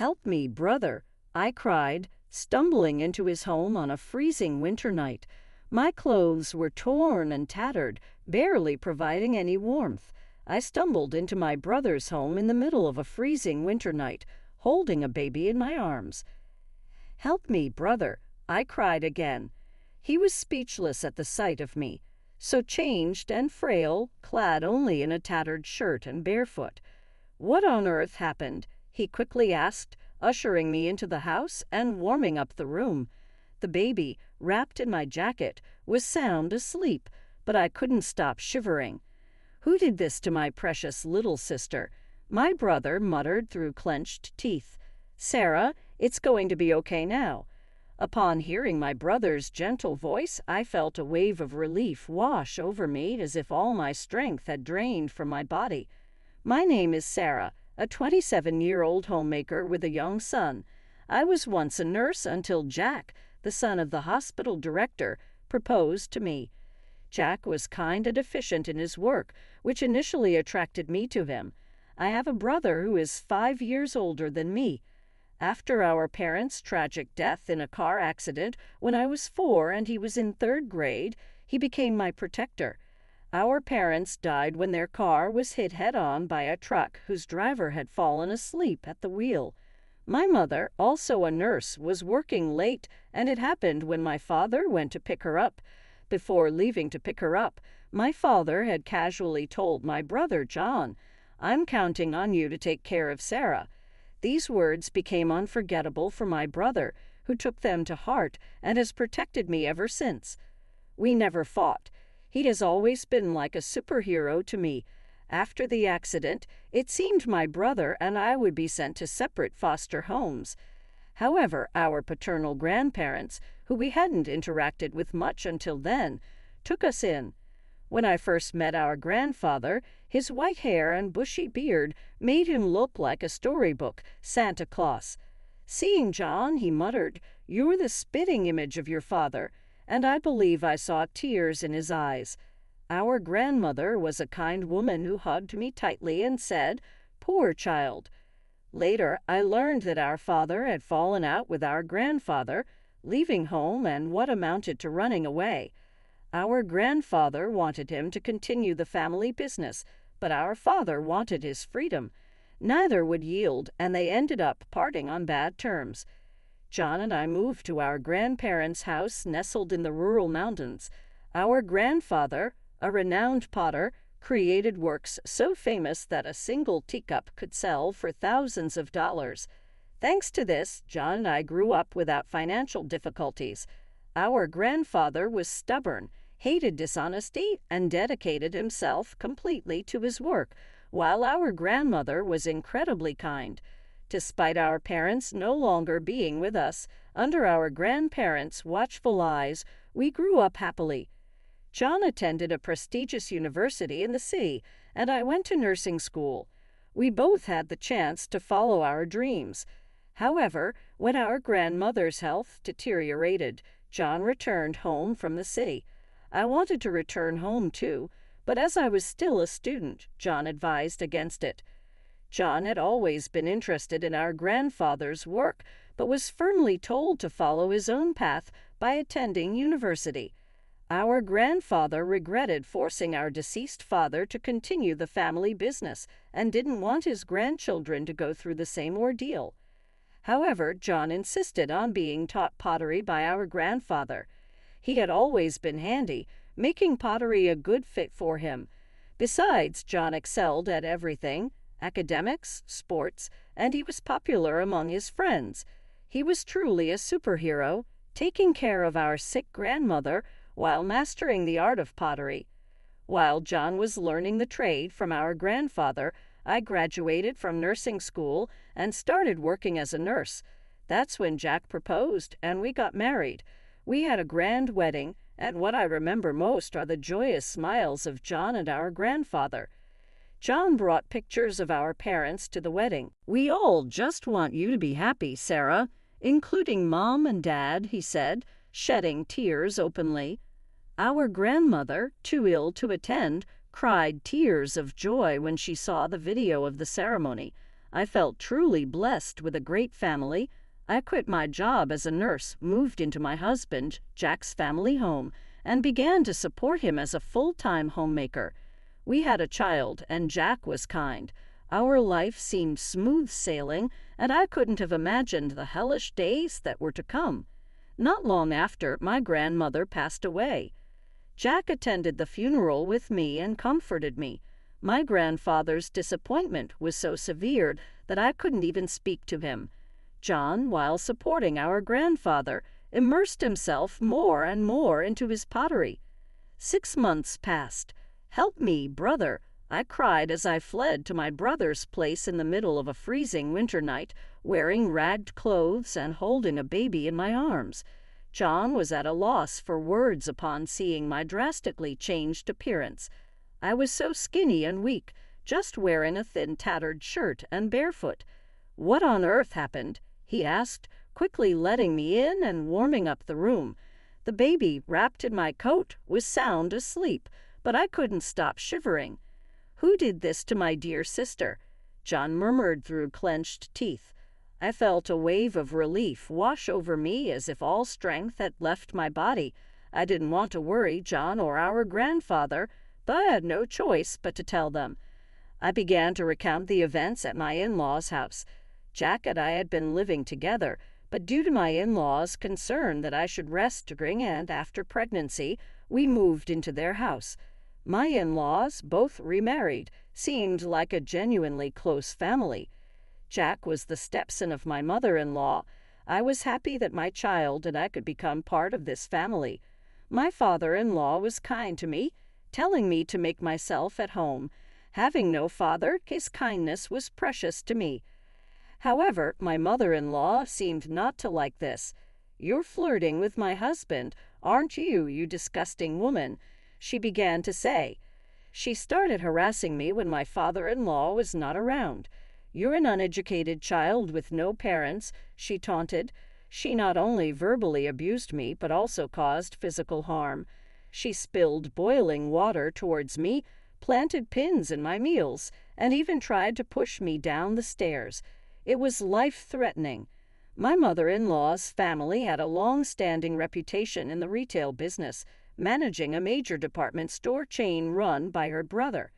"Help me, brother," I cried, stumbling into his home on a freezing winter night. My clothes were torn and tattered, barely providing any warmth. I stumbled into my brother's home in the middle of a freezing winter night, holding a baby in my arms. "Help me, brother," I cried again. He was speechless at the sight of me, so changed and frail, clad only in a tattered shirt and barefoot. "What on earth happened?" he quickly asked, ushering me into the house and warming up the room. The baby, wrapped in my jacket, was sound asleep, but I couldn't stop shivering. "Who did this to my precious little sister?" my brother muttered through clenched teeth. "Sarah, it's going to be okay now." Upon hearing my brother's gentle voice, I felt a wave of relief wash over me as if all my strength had drained from my body. "My name is Sarah, a 27-year-old homemaker with a young son. I was once a nurse until Jack, the son of the hospital director, proposed to me. Jack was kind and efficient in his work, which initially attracted me to him. I have a brother who is 5 years older than me. After our parents' tragic death in a car accident when I was 4 and he was in 3rd grade, he became my protector. Our parents died when their car was hit head-on by a truck whose driver had fallen asleep at the wheel. My mother, also a nurse, was working late, and it happened when my father went to pick her up. Before leaving to pick her up, my father had casually told my brother John, 'I'm counting on you to take care of Sarah.' These words became unforgettable for my brother, who took them to heart and has protected me ever since. We never fought. He has always been like a superhero to me. After the accident, it seemed my brother and I would be sent to separate foster homes. However, our paternal grandparents, who we hadn't interacted with much until then, took us in. When I first met our grandfather, his white hair and bushy beard made him look like a storybook Santa Claus. Seeing John, he muttered, 'You're the spitting image of your father,' and I believe I saw tears in his eyes. Our grandmother was a kind woman who hugged me tightly and said, 'Poor child.' Later, I learned that our father had fallen out with our grandfather, leaving home and what amounted to running away. Our grandfather wanted him to continue the family business, but our father wanted his freedom. Neither would yield, and they ended up parting on bad terms. John and I moved to our grandparents' house nestled in the rural mountains. Our grandfather, a renowned potter, created works so famous that a single teacup could sell for thousands of dollars. Thanks to this, John and I grew up without financial difficulties. Our grandfather was stubborn, hated dishonesty, and dedicated himself completely to his work, while our grandmother was incredibly kind. Despite our parents no longer being with us, under our grandparents' watchful eyes, we grew up happily. John attended a prestigious university in the city, and I went to nursing school. We both had the chance to follow our dreams. However, when our grandmother's health deteriorated, John returned home from the city. I wanted to return home too, but as I was still a student, John advised against it. John had always been interested in our grandfather's work, but was firmly told to follow his own path by attending university. Our grandfather regretted forcing our deceased father to continue the family business and didn't want his grandchildren to go through the same ordeal. However, John insisted on being taught pottery by our grandfather. He had always been handy, making pottery a good fit for him. Besides, John excelled at everything: academics, sports, and he was popular among his friends. He was truly a superhero, taking care of our sick grandmother while mastering the art of pottery. While John was learning the trade from our grandfather, I graduated from nursing school and started working as a nurse. That's when Jack proposed, and we got married. We had a grand wedding, and what I remember most are the joyous smiles of John and our grandfather. John brought pictures of our parents to the wedding. "We all just want you to be happy, Sarah, including Mom and Dad," he said, shedding tears openly. Our grandmother, too ill to attend, cried tears of joy when she saw the video of the ceremony. I felt truly blessed with a great family. I quit my job as a nurse, moved into my husband, Jack's family home, and began to support him as a full-time homemaker. We had a child, and Jack was kind. Our life seemed smooth sailing, and I couldn't have imagined the hellish days that were to come. Not long after, my grandmother passed away. Jack attended the funeral with me and comforted me. My grandfather's disappointment was so severe that I couldn't even speak to him. John, while supporting our grandfather, immersed himself more and more into his pottery. 6 months passed. "Help me, brother," I cried as I fled to my brother's place in the middle of a freezing winter night, wearing ragged clothes and holding a baby in my arms. John was at a loss for words upon seeing my drastically changed appearance. I was so skinny and weak, just wearing a thin tattered shirt and barefoot. "What on earth happened?" he asked, quickly letting me in and warming up the room. The baby, wrapped in my coat, was sound asleep, but I couldn't stop shivering. "Who did this to my dear sister?" John murmured through clenched teeth. I felt a wave of relief wash over me as if all strength had left my body. I didn't want to worry John or our grandfather, but I had no choice but to tell them. I began to recount the events at my in-laws' house. Jack and I had been living together, but due to my in-laws' concern that I should rest during and after pregnancy, we moved into their house. My in-laws, both remarried, seemed like a genuinely close family. Jack was the stepson of my mother-in-law. I was happy that my child and I could become part of this family. My father-in-law was kind to me, telling me to make myself at home. Having no father, his kindness was precious to me. However, my mother-in-law seemed not to like this. "You're flirting with my husband, aren't you, you disgusting woman?" she began to say. She started harassing me when my father-in-law was not around. "You're an uneducated child with no parents," she taunted. She not only verbally abused me, but also caused physical harm. She spilled boiling water towards me, planted pins in my meals, and even tried to push me down the stairs. It was life-threatening. My mother-in-law's family had a long-standing reputation in the retail business, managing a major department store chain run by her brother.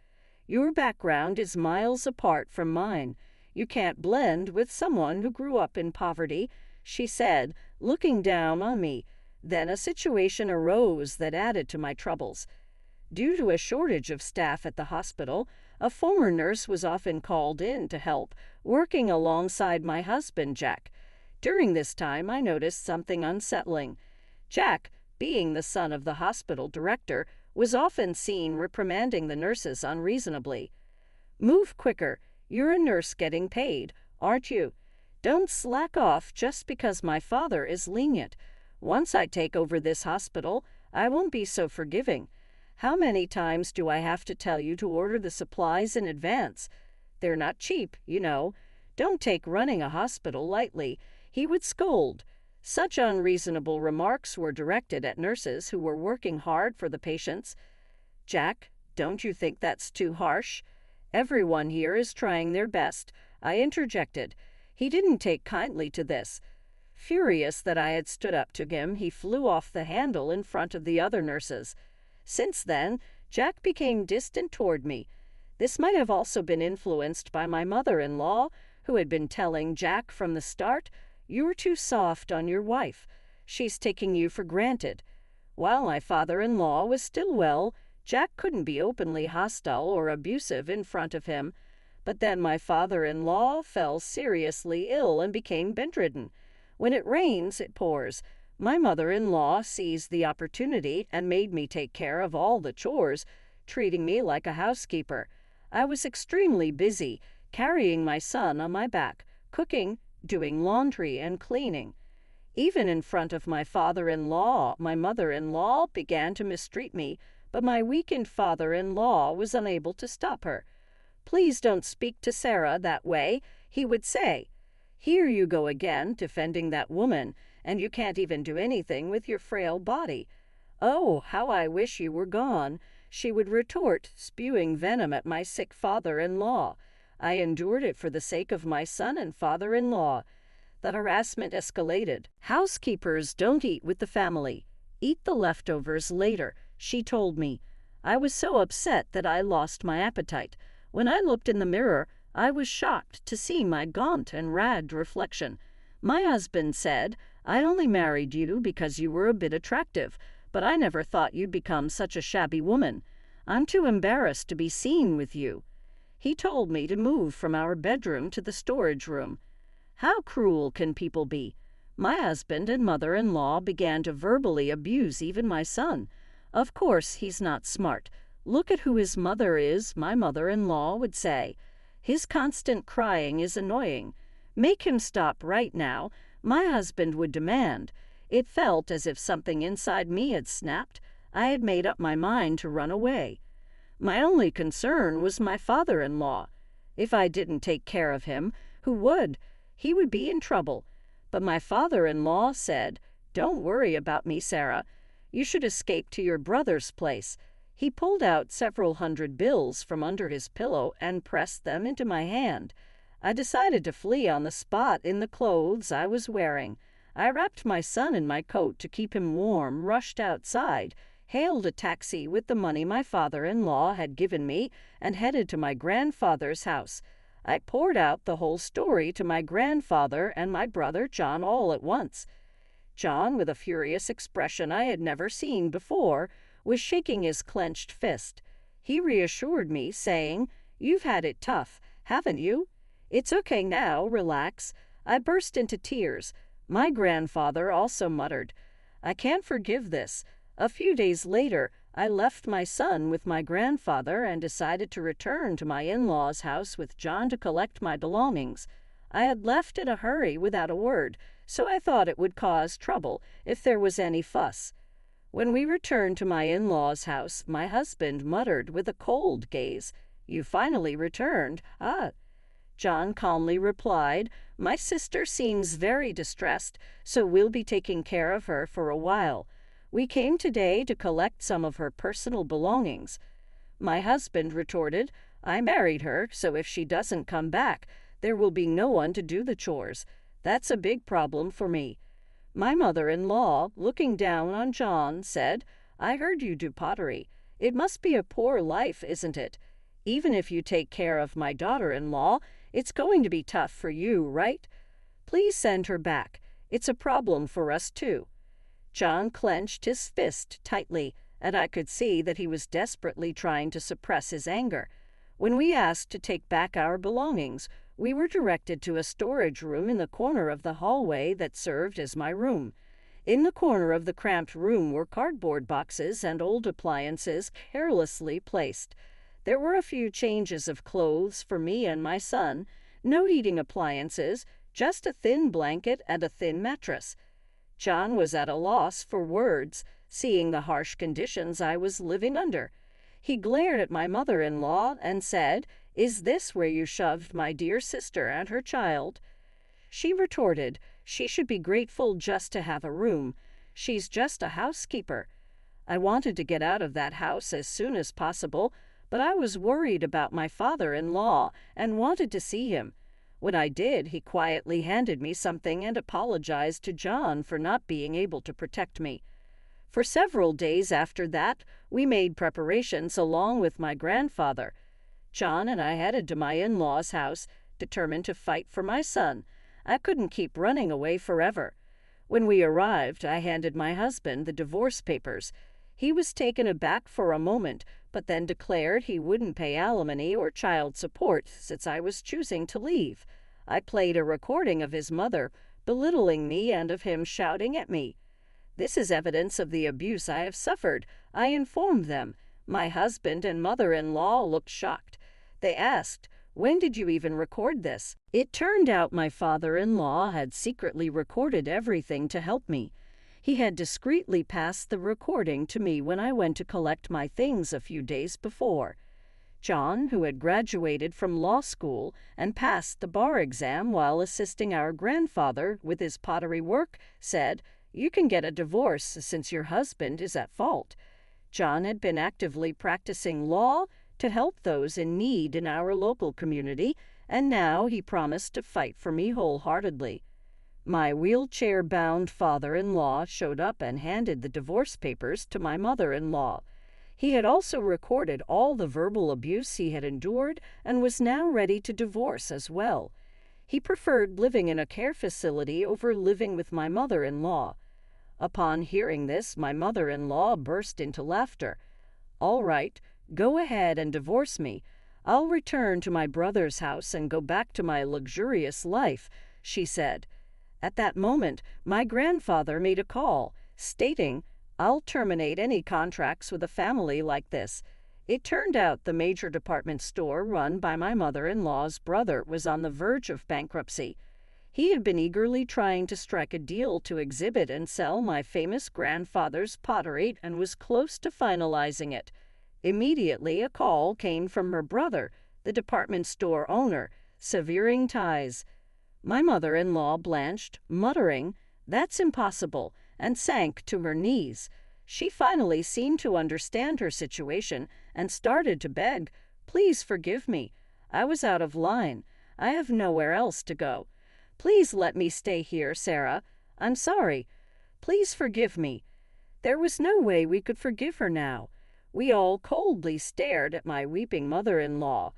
"Your background is miles apart from mine. You can't blend with someone who grew up in poverty," she said, looking down on me. Then a situation arose that added to my troubles. Due to a shortage of staff at the hospital, a former nurse was often called in to help, working alongside my husband, Jack. During this time, I noticed something unsettling. Jack, being the son of the hospital director, was often seen reprimanding the nurses unreasonably. "Move quicker. You're a nurse getting paid, aren't you? Don't slack off just because my father is lenient. Once I take over this hospital, I won't be so forgiving. How many times do I have to tell you to order the supplies in advance? They're not cheap, you know. Don't take running a hospital lightly," he would scold. Such unreasonable remarks were directed at nurses who were working hard for the patients. "Jack, don't you think that's too harsh?" "Everyone here is trying their best," I interjected. He didn't take kindly to this. Furious that I had stood up to him, he flew off the handle in front of the other nurses. Since then, Jack became distant toward me. This might have also been influenced by my mother-in-law, who had been telling Jack from the start, "You're too soft on your wife. She's taking you for granted." While my father-in-law was still well, Jack couldn't be openly hostile or abusive in front of him. But then my father-in-law fell seriously ill and became bedridden. When it rains, it pours. My mother-in-law seized the opportunity and made me take care of all the chores, treating me like a housekeeper. I was extremely busy, carrying my son on my back, cooking, doing laundry, and cleaning. Even in front of my father-in-law, my mother-in-law began to mistreat me, but my weakened father-in-law was unable to stop her. "Please don't speak to Sarah that way," he would say. "Here you go again, defending that woman, and you can't even do anything with your frail body." "Oh, how I wish you were gone," she would retort, spewing venom at my sick father-in-law. I endured it for the sake of my son and father-in-law. The harassment escalated. Housekeepers don't eat with the family. Eat the leftovers later, she told me. I was so upset that I lost my appetite. When I looked in the mirror, I was shocked to see my gaunt and ragged reflection. My husband said, "I only married you because you were a bit attractive, but I never thought you'd become such a shabby woman. I'm too embarrassed to be seen with you." He told me to move from our bedroom to the storage room. How cruel can people be? My husband and mother-in-law began to verbally abuse even my son. Of course, he's not smart. Look at who his mother is, my mother-in-law would say. His constant crying is annoying. Make him stop right now, my husband would demand. It felt as if something inside me had snapped. I had made up my mind to run away. My only concern was my father-in-law. If I didn't take care of him, who would? He would be in trouble. But my father-in-law said, "Don't worry about me, Sarah. You should escape to your brother's place." He pulled out several hundred bills from under his pillow and pressed them into my hand. I decided to flee on the spot in the clothes I was wearing. I wrapped my son in my coat to keep him warm, rushed outside, hailed a taxi with the money my father-in-law had given me, and headed to my grandfather's house. I poured out the whole story to my grandfather and my brother John all at once. John, with a furious expression I had never seen before, was shaking his clenched fist. He reassured me, saying, "You've had it tough, haven't you? It's okay now, relax." I burst into tears. My grandfather also muttered, "I can't forgive this." A few days later, I left my son with my grandfather and decided to return to my in-laws' house with John to collect my belongings. I had left in a hurry without a word, so I thought it would cause trouble if there was any fuss. When we returned to my in-laws' house, my husband muttered with a cold gaze, "You finally returned, ah?" John calmly replied, "My sister seems very distressed, so we'll be taking care of her for a while. We came today to collect some of her personal belongings." My husband retorted, "I married her, so if she doesn't come back, there will be no one to do the chores. That's a big problem for me." My mother-in-law, looking down on John, said, "I heard you do pottery. It must be a poor life, isn't it? Even if you take care of my daughter-in-law, it's going to be tough for you, right? Please send her back. It's a problem for us too." John clenched his fist tightly, and I could see that he was desperately trying to suppress his anger. When we asked to take back our belongings, we were directed to a storage room in the corner of the hallway that served as my room. In the corner of the cramped room were cardboard boxes and old appliances carelessly placed. There were a few changes of clothes for me and my son, no heating appliances, just a thin blanket and a thin mattress. John was at a loss for words, seeing the harsh conditions I was living under. He glared at my mother-in-law and said, "Is this where you shoved my dear sister and her child?" She retorted, "She should be grateful just to have a room. She's just a housekeeper." I wanted to get out of that house as soon as possible, but I was worried about my father-in-law and wanted to see him. When I did, he quietly handed me something and apologized to John for not being able to protect me. For several days after that, we made preparations along with my grandfather. John and I headed to my in-laws' house, determined to fight for my son. I couldn't keep running away forever. When we arrived, I handed my husband the divorce papers. He was taken aback for a moment, but then declared he wouldn't pay alimony or child support since I was choosing to leave. I played a recording of his mother, belittling me and of him shouting at me. "This is evidence of the abuse I have suffered," I informed them. My husband and mother-in-law looked shocked. They asked, "When did you even record this?" It turned out my father-in-law had secretly recorded everything to help me. He had discreetly passed the recording to me when I went to collect my things a few days before. John, who had graduated from law school and passed the bar exam while assisting our grandfather with his pottery work, said, "You can get a divorce since your husband is at fault." John had been actively practicing law, to help those in need in our local community, and now he promised to fight for me wholeheartedly. My wheelchair-bound father-in-law showed up and handed the divorce papers to my mother-in-law. He had also recorded all the verbal abuse he had endured and was now ready to divorce as well. He preferred living in a care facility over living with my mother-in-law. Upon hearing this, my mother-in-law burst into laughter. "All right, go ahead and divorce me. I'll return to my brother's house and go back to my luxurious life," she said. At that moment, my grandfather made a call, stating, "I'll terminate any contracts with a family like this." It turned out the major department store run by my mother-in-law's brother was on the verge of bankruptcy. He had been eagerly trying to strike a deal to exhibit and sell my famous grandfather's pottery and was close to finalizing it. Immediately, a call came from her brother, the department store owner, severing ties. My mother-in-law blanched, muttering, "That's impossible," and sank to her knees. She finally seemed to understand her situation and started to beg, "Please forgive me. I was out of line. I have nowhere else to go. Please let me stay here, Sarah. I'm sorry. Please forgive me." There was no way we could forgive her now. We all coldly stared at my weeping mother-in-law.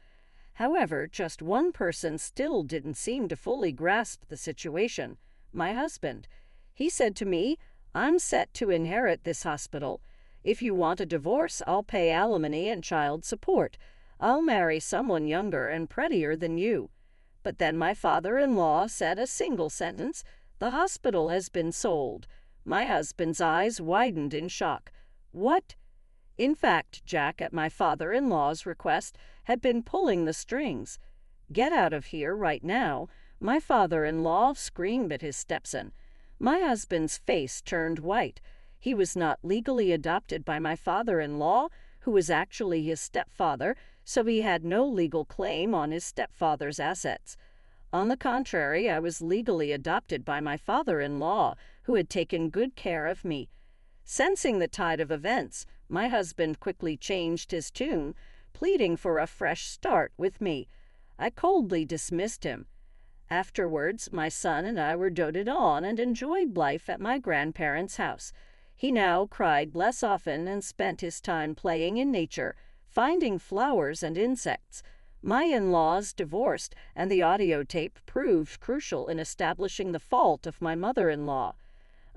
However, just one person still didn't seem to fully grasp the situation: my husband. He said to me, "I'm set to inherit this hospital. If you want a divorce, I'll pay alimony and child support. I'll marry someone younger and prettier than you." But then my father-in-law said a single sentence: "The hospital has been sold." My husband's eyes widened in shock. What? In fact, Jack, at my father-in-law's request, had been pulling the strings. "Get out of here right now," my father-in-law screamed at his stepson. My husband's face turned white. He was not legally adopted by my father-in-law, who was actually his stepfather, so he had no legal claim on his stepfather's assets. On the contrary, I was legally adopted by my father-in-law, who had taken good care of me. Sensing the tide of events, my husband quickly changed his tune, pleading for a fresh start with me. I coldly dismissed him. Afterwards, my son and I were doted on and enjoyed life at my grandparents' house. He now cried less often and spent his time playing in nature, finding flowers and insects. My in-laws divorced, and the audio tape proved crucial in establishing the fault of my mother-in-law.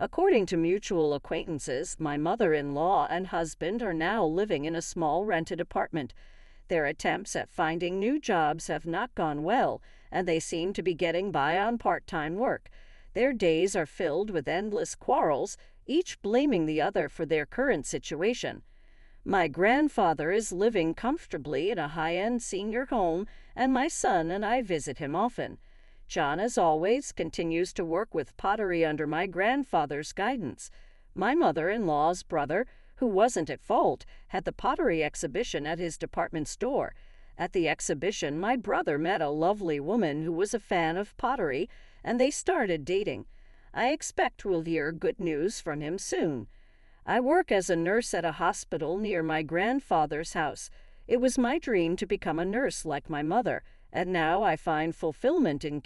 According to mutual acquaintances, my mother-in-law and husband are now living in a small rented apartment. Their attempts at finding new jobs have not gone well, and they seem to be getting by on part-time work. Their days are filled with endless quarrels, each blaming the other for their current situation. My grandfather is living comfortably in a high-end senior home, and my son and I visit him often. John, as always, continues to work with pottery under my grandfather's guidance. My mother-in-law's brother, who wasn't at fault, had the pottery exhibition at his department store. At the exhibition, my brother met a lovely woman who was a fan of pottery, and they started dating. I expect we'll hear good news from him soon. I work as a nurse at a hospital near my grandfather's house. It was my dream to become a nurse like my mother, and now I find fulfillment in